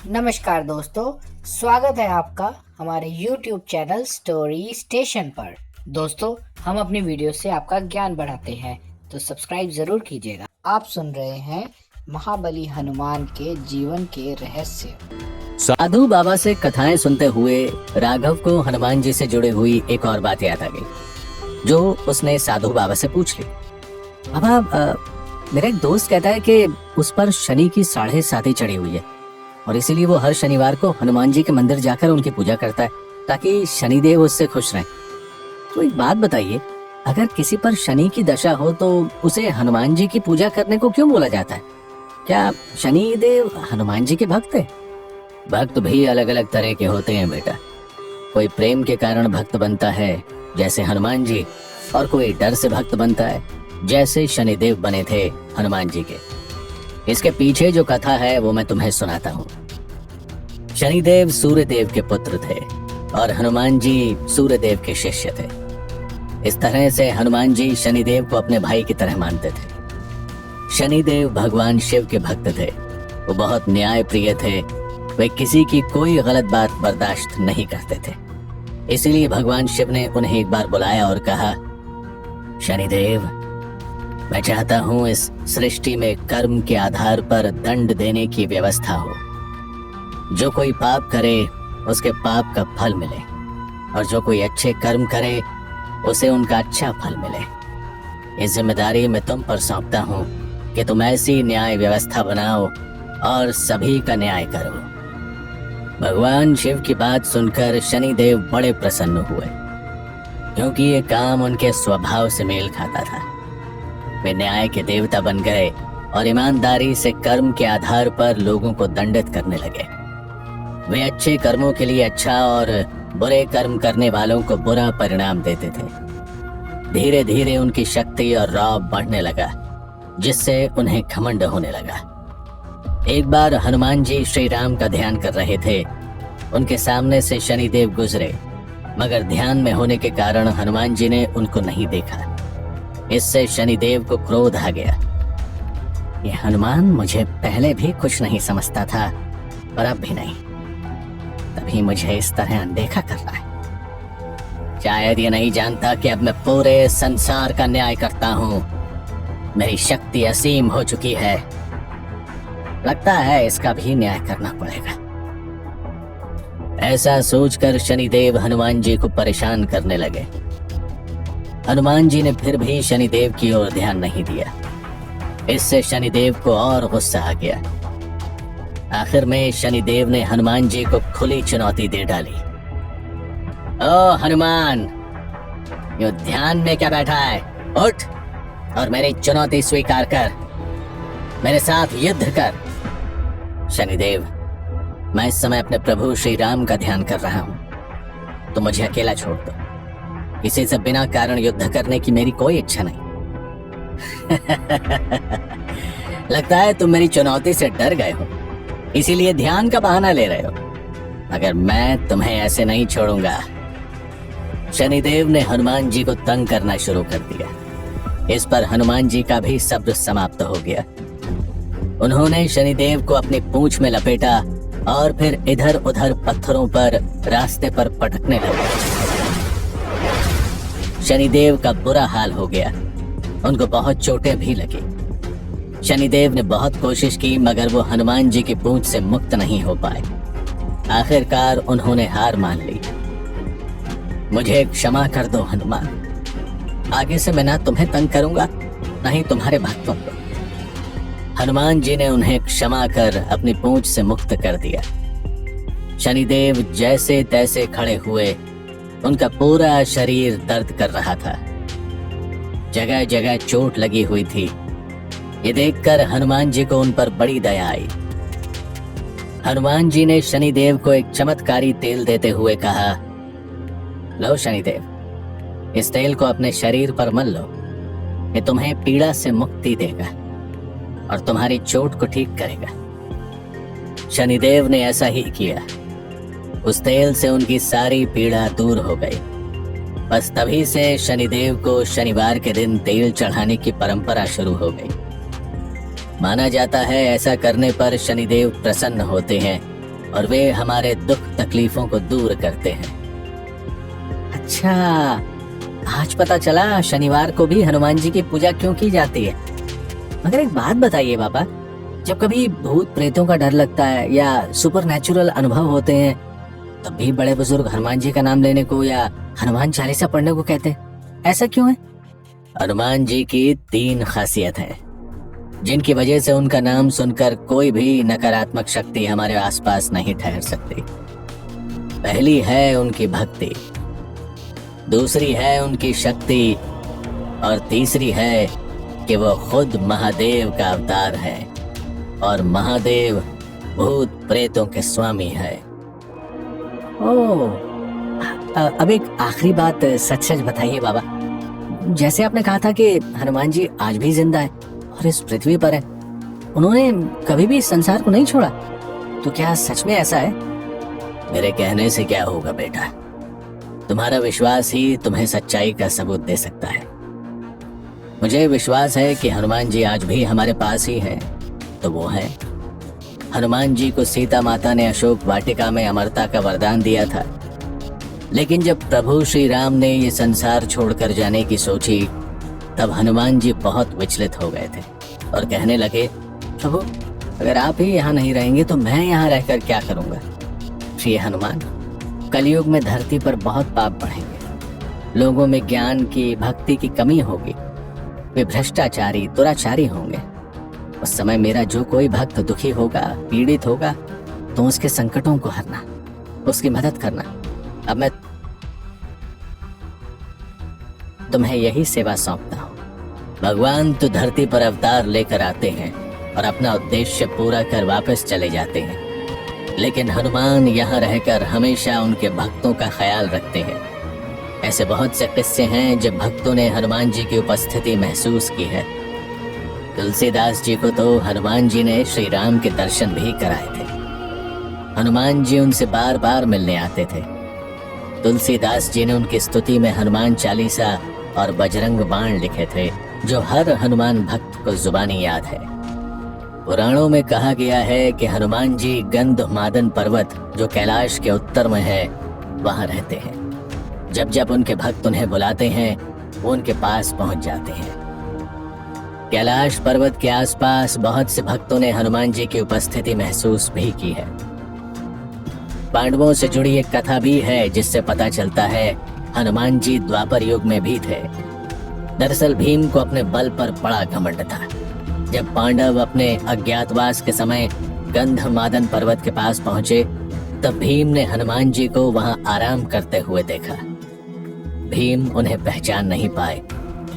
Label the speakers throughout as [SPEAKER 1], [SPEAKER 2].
[SPEAKER 1] नमस्कार दोस्तों, स्वागत है आपका हमारे YouTube चैनल स्टोरी स्टेशन पर। दोस्तों, हम अपनी वीडियो से आपका ज्ञान बढ़ाते हैं, तो सब्सक्राइब जरूर कीजिएगा। आप सुन रहे हैं महाबली हनुमान के जीवन के रहस्य।
[SPEAKER 2] साधु बाबा से कथाएं सुनते हुए राघव को हनुमान जी से जुड़ी हुई एक और बात याद आ गई, जो उसने साधु बाबा से पूछ ली। बाबा, मेरा एक दोस्त कहता है कि उस पर शनि की 7.5 चढ़ी हुई है और इसीलिए वो हर शनिवार को हनुमान जी के मंदिर जाकर उनकी पूजा करता है ताकि शनिदेव उससे खुश रहें। तो एक बात बताइए, अगर किसी पर शनि की दशा हो तो उसे हनुमान जी की पूजा करने को क्यों बोला जाता है? क्या शनिदेव हनुमान जी के भक्त है? भक्त भी अलग अलग तरह के होते हैं बेटा। कोई प्रेम के कारण भक्त बनता है जैसे हनुमान जी, और कोई डर से भक्त बनता है जैसे शनिदेव बने थे हनुमान जी के। इसके पीछे जो कथा है वो मैं तुम्हें सुनाता हूँ। शनिदेव सूर्यदेव के पुत्र थे और हनुमान जी सूर्यदेव के शिष्य थे। इस तरह से हनुमान जी शनिदेव को अपने भाई की तरह मानते थे। शनिदेव भगवान शिव के भक्त थे। वो बहुत न्याय प्रिय थे। वे किसी की कोई गलत बात बर्दाश्त नहीं करते थे। इसीलिए भगवान शिव ने उन्हें एक बार बुलाया और कहा, शनिदेव, मैं चाहता हूं इस सृष्टि में कर्म के आधार पर दंड देने की व्यवस्था हो। जो कोई पाप करे उसके पाप का फल मिले, और जो कोई अच्छे कर्म करे उसे उनका अच्छा फल मिले। इस जिम्मेदारी मैं तुम पर सौंपता हूं कि तुम ऐसी न्याय व्यवस्था बनाओ और सभी का न्याय करो। भगवान शिव की बात सुनकर शनिदेव बड़े प्रसन्न हुए, क्योंकि ये काम उनके स्वभाव से मेल खाता था। वे न्याय के देवता बन गए और ईमानदारी से कर्म के आधार पर लोगों को दंडित करने लगे। वे अच्छे कर्मों के लिए अच्छा और बुरे कर्म करने वालों को बुरा परिणाम देते थे। धीरे धीरे उनकी शक्ति और रौब बढ़ने लगा, जिससे उन्हें घमंड होने लगा। एक बार हनुमान जी श्री राम का ध्यान कर रहे थे। उनके सामने से शनिदेव गुजरे, मगर ध्यान में होने के कारण हनुमान जी ने उनको नहीं देखा। इससे शनिदेव को क्रोध आ गया। ये हनुमान मुझे पहले भी कुछ नहीं समझता था, पर अब भी नहीं। तभी मुझे इस तरह अनदेखा कर रहा है। शायद ये नहीं जानता कि अब मैं पूरे संसार का न्याय करता हूँ। मेरी शक्ति असीम हो चुकी है। लगता है इसका भी न्याय करना पड़ेगा। ऐसा सोचकर शनिदेव हनुमान जी को परेशान करने लगे। हनुमान जी ने फिर भी शनिदेव की ओर ध्यान नहीं दिया। इससे शनिदेव को और गुस्सा आ गया। आखिर में शनिदेव ने हनुमान जी को खुली चुनौती दे डाली। ओ हनुमान, यो ध्यान में क्या बैठा है? उठ और मेरी चुनौती स्वीकार कर। मेरे साथ युद्ध कर। शनिदेव, मैं इस समय अपने प्रभु श्री राम का ध्यान कर रहा हूं, तो मुझे अकेला छोड़ दो। किसी से बिना कारण युद्ध करने की मेरी कोई इच्छा नहीं। लगता है तुम मेरी चुनौती से डर गए हो, इसीलिए ध्यान का बहाना ले रहे हो। मगर मैं तुम्हें ऐसे नहीं छोड़ूंगा। शनिदेव ने हनुमान जी को तंग करना शुरू कर दिया। इस पर हनुमान जी का भी सब्र समाप्त हो गया। उन्होंने शनिदेव को अपनी पूंछ में लपेटा और फिर इधर उधर पत्थरों पर रास्ते पर पटकने लगे। शनिदेव का बुरा हाल हो गया। उनको बहुत चोटें भी लगी। शनिदेव ने बहुत कोशिश की, मगर वो हनुमान जी की पूंछ से मुक्त नहीं हो पाए। आखिरकार उन्होंने हार मान ली। मुझे क्षमा कर दो हनुमान। आगे से मैं ना तुम्हें तंग करूंगा, ना ही तुम्हारे भक्तों को। हनुमान जी ने उन्हें क्षमा कर अपनी पूंछ से मुक्त कर दिया। शनिदेव जैसे तैसे खड़े हुए। उनका पूरा शरीर दर्द कर रहा था। जगह जगह चोट लगी हुई थी। ये देखकर हनुमान जी को उन पर बड़ी दया आई। हनुमान जी ने शनिदेव को एक चमत्कारी तेल देते हुए कहा, लो शनिदेव, इस तेल को अपने शरीर पर मल लो। ये तुम्हें पीड़ा से मुक्ति देगा और तुम्हारी चोट को ठीक करेगा। शनिदेव ने ऐसा ही किया। उस तेल से उनकी सारी पीड़ा दूर हो गई। बस तभी से शनिदेव को शनिवार के दिन तेल चढ़ाने की परंपरा शुरू हो गई। माना जाता है ऐसा करने पर शनिदेव प्रसन्न होते हैं और वे हमारे दुख तकलीफों को दूर करते हैं। अच्छा, आज पता चला शनिवार को भी हनुमान जी की पूजा क्यों की जाती है। मगर एक बात बताइए बाबा, जब कभी भूत प्रेतों का डर लगता है या सुपरनैचुरल अनुभव होते हैं, तब भी बड़े बुजुर्ग हनुमान जी का नाम लेने को या हनुमान चालीसा पढ़ने को कहते हैं। ऐसा क्यों है? हनुमान जी की 3 खासियत है जिनकी वजह से उनका नाम सुनकर कोई भी नकारात्मक शक्ति हमारे आसपास नहीं ठहर सकती। पहली है उनकी भक्ति, दूसरी है उनकी शक्ति, और तीसरी है कि वो खुद महादेव का अवतार है और महादेव भूत प्रेतों के स्वामी है। ओह, अब एक आखिरी बात सच सच बताइए बाबा। जैसे आपने कहा था कि हनुमान जी आज भी जिंदा है और इस पृथ्वी पर है, उन्होंने कभी भी इस संसार को नहीं छोड़ा, तो क्या सच में ऐसा है? मेरे कहने से क्या होगा बेटा, तुम्हारा विश्वास ही तुम्हें सच्चाई का सबूत दे सकता है। मुझे विश्वास है कि हनुमान जी आज भी हमारे पास ही हैं, तो वो है। हनुमान जी को सीता माता ने अशोक वाटिका में अमरता का वरदान दिया था, लेकिन जब प्रभु श्री राम ने ये संसार छोड़कर जाने की सोची, तब हनुमान जी बहुत विचलित हो गए थे और कहने लगे, प्रभु अगर आप ही यहाँ नहीं रहेंगे तो मैं यहाँ रहकर क्या करूँगा। श्री हनुमान, कलयुग में धरती पर बहुत पाप बढ़ेंगे, लोगों में ज्ञान की भक्ति की कमी होगी, वे भ्रष्टाचारी दुराचारी होंगे। उस समय मेरा जो कोई भक्त दुखी होगा, पीड़ित होगा, तो उसके संकटों को हरना, उसकी मदद करना। अब मैं तुम्हें यही सेवा सौंपता हूँ। भगवान तो धरती पर अवतार लेकर आते हैं और अपना उद्देश्य पूरा कर वापस चले जाते हैं, लेकिन हनुमान यहाँ रहकर हमेशा उनके भक्तों का ख्याल रखते हैं। ऐसे बहुत से किस्से हैं जब भक्तों ने हनुमान जी की उपस्थिति महसूस की है। तुलसीदास जी को तो हनुमान जी ने श्री राम के दर्शन भी कराए थे। हनुमान जी उनसे बार बार मिलने आते थे। तुलसीदास जी ने उनकी स्तुति में हनुमान चालीसा और बजरंग बाण लिखे थे, जो हर हनुमान भक्त को जुबानी याद है। पुराणों में कहा गया है कि हनुमान जी गंधमादन पर्वत, जो कैलाश के उत्तर में है, वहां रहते हैं। जब जब उनके भक्त उन्हें बुलाते हैं, वो उनके पास पहुंच जाते हैं। कैलाश पर्वत के आसपास बहुत से भक्तों ने हनुमान जी की उपस्थिति महसूस भी की है। पांडवों से जुड़ी एक कथा भी है जिससे पता चलता है हनुमान जी द्वापर युग में भी थे। दरअसल भीम को अपने बल पर बड़ा घमंड था। जब पांडव अपने अज्ञातवास के समय गंधमादन पर्वत के पास पहुंचे, तब भीम ने हनुमान जी को वहां आराम करते हुए देखा। भीम उन्हें पहचान नहीं पाए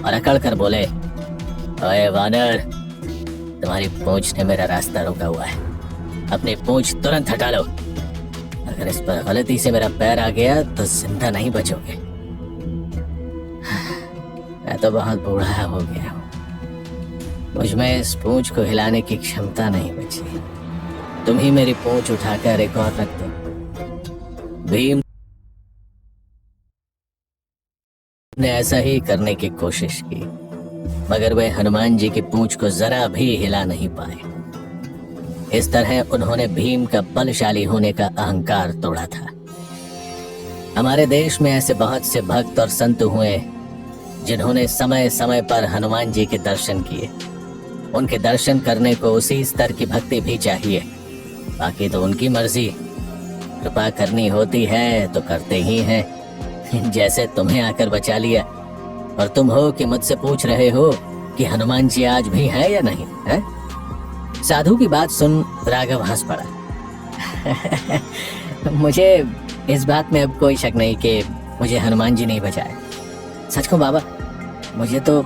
[SPEAKER 2] और अकड़ कर बोले, ओए वानर, तुम्हारी पूंछ ने मेरा रास्ता रोका हुआ है, अपनी पूंछ तुरंत हटा लो। अगर इस पर गलती से मेरा पैर आ गया तो जिंदा नहीं बचोगे। मैं तो बहुत बूढ़ा हो गया हूँ, मुझ में इस पूंछ को हिलाने की क्षमता नहीं बची। तुम ही मेरी पूंछ उठाकर एक और रख दो। भीम ने ऐसा ही करने की कोशिश की, मगर वे हनुमान जी की पूंछ को जरा भी हिला नहीं पाए। इस तरह उन्होंने भीम का बलशाली होने का अहंकार तोड़ा था। हमारे देश में ऐसे बहुत से भक्त और संत हुए जिन्होंने समय समय पर हनुमान जी के दर्शन किए। उनके दर्शन करने को उसी स्तर की भक्ति भी चाहिए, बाकी तो उनकी मर्जी। कृपा करनी होती है तो करते ही हैं। जैसे तुम्हें आकर बचा लिया, और तुम हो कि मुझसे पूछ रहे हो कि हनुमान जी आज भी हैं या नहीं है? साधु की बात सुन राघव हंस पड़ा। मुझे इस बात में अब कोई शक नहीं कि मुझे हनुमान जी नहीं बचाए। सच को बाबा, मुझे तो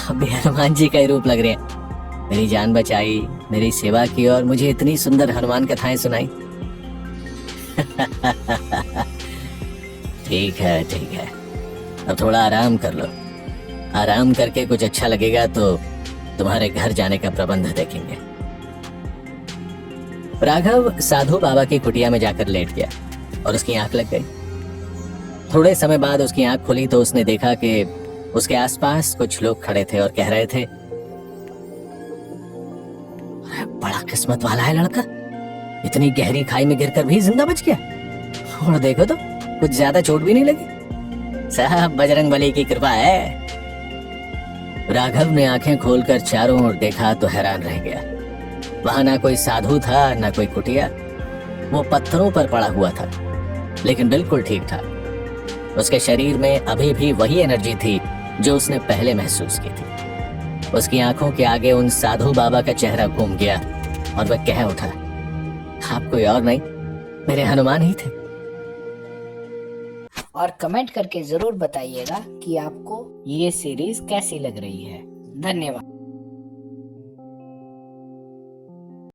[SPEAKER 2] अभी हनुमान जी का ही रूप लग रहे हैं। मेरी जान बचाई, मेरी सेवा की और मुझे इतनी सुंदर हनुमान कथाएं सुनाई। ठीक है ठीक है, अब थोड़ा आराम कर लो। आराम करके कुछ अच्छा लगेगा तो तुम्हारे घर जाने का प्रबंध देखेंगे। राघव साधु बाबा की कुटिया में जाकर लेट गया और उसकी आंख लग गई। थोड़े समय बाद उसकी आंख खुली तो उसने देखा कि उसके आसपास कुछ लोग खड़े थे और कह रहे थे, बड़ा किस्मत वाला है लड़का, इतनी गहरी खाई में गिरकर भी जिंदा बच गया। और देखो तो कुछ ज्यादा चोट भी नहीं लगी। साहब बजरंगबली की कृपा है। राघव ने आंखें खोलकर चारों ओर देखा तो हैरान रह गया। वहां ना कोई साधु था, ना कोई कुटिया। वो पत्थरों पर पड़ा हुआ था, लेकिन बिल्कुल ठीक था। उसके शरीर में अभी भी वही एनर्जी थी जो उसने पहले महसूस की थी। उसकी आंखों के आगे उन साधु बाबा का चेहरा घूम गया और वह कह उठा, आप कोई और नहीं, मेरे हनुमान ही थे।
[SPEAKER 1] और कमेंट करके जरूर बताइएगा कि आपको ये सीरीज कैसी लग रही है। धन्यवाद।